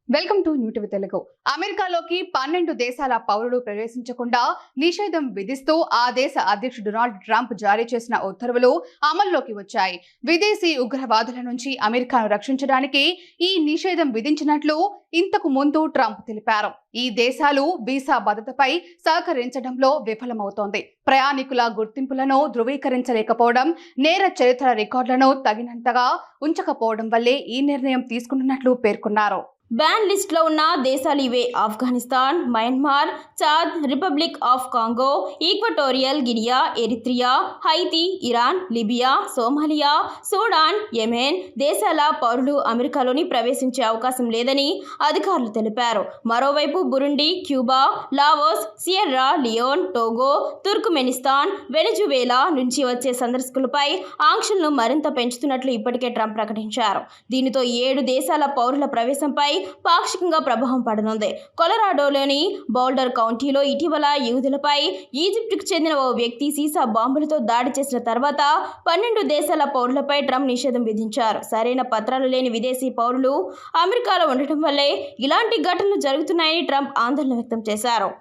Welcome to new TV Telugu. అమెరికాలోకి 12 దేశాల పౌరులు ప్రవేశించకుండా నిషేధం విధిస్తూ ఆ దేశ అధ్యక్షుడు డొనాల్డ్ ట్రంప్ జారీ చేసిన ఉత్తర్వులు అమల్లోకి వచ్చాయి. విదేశీ ఉగ్రవాదుల నుంచి అమెరికాను రక్షించడానికి ఈ నిషేధం విధించినట్లు ఇంతకు ముందు ట్రంప్ తెలిపారు. ఈ దేశాలు వీసా భద్రతపై సహకరించడంలో విఫలమవుతోంది. ప్రయాణికుల గుర్తింపులను ధృవీకరించలేకపోవడం, నేర చరిత్ర రికార్డులను తగినంతగా ఉంచకపోవడం వల్లే ఈ నిర్ణయం తీసుకుంటున్నట్లు పేర్కొన్నారు. బ్యాన్ లిస్ట్లో ఉన్న దేశాలు ఇవే: Afghanistan, Myanmar, Chad, Republic of Congo, Equatorial Guinea, Eritrea, Haiti, Iran, Libya, Somalia, Sudan, Yemen దేశాల పౌరులు అమెరికాలోని ప్రవేశించే అవకాశం లేదని అధికారులు తెలిపారు. మరోవైపు Burundi, Cuba, Laos, Sierra Leone, Togo, Turkmenistan, Venezuela నుంచి వచ్చే సందర్శకులపై ఆంక్షలను మరింత పెంచుతున్నట్లు ఇప్పటికే ట్రంప్ ప్రకటించారు. దీనితో 7 దేశాల పౌరుల ప్రవేశంపై పాక్షికంగా ప్రభావం పడనుంది. కొలరాడోలోని బౌల్డర్ కౌంటీలో ఇటీవల యూదులపై ఈజిప్టుకు చెందిన ఓ వ్యక్తి సీసా బాంబులతో దాడి చేసిన తర్వాత 12 దేశాల పౌరులపై ట్రంప్ నిషేధం విధించారు. సరైన పత్రాలు లేని విదేశీ పౌరులు అమెరికాలో ఉండటం వల్లే ఇలాంటి ఘటనలు జరుగుతున్నాయని ట్రంప్ ఆందోళన వ్యక్తం చేశారు.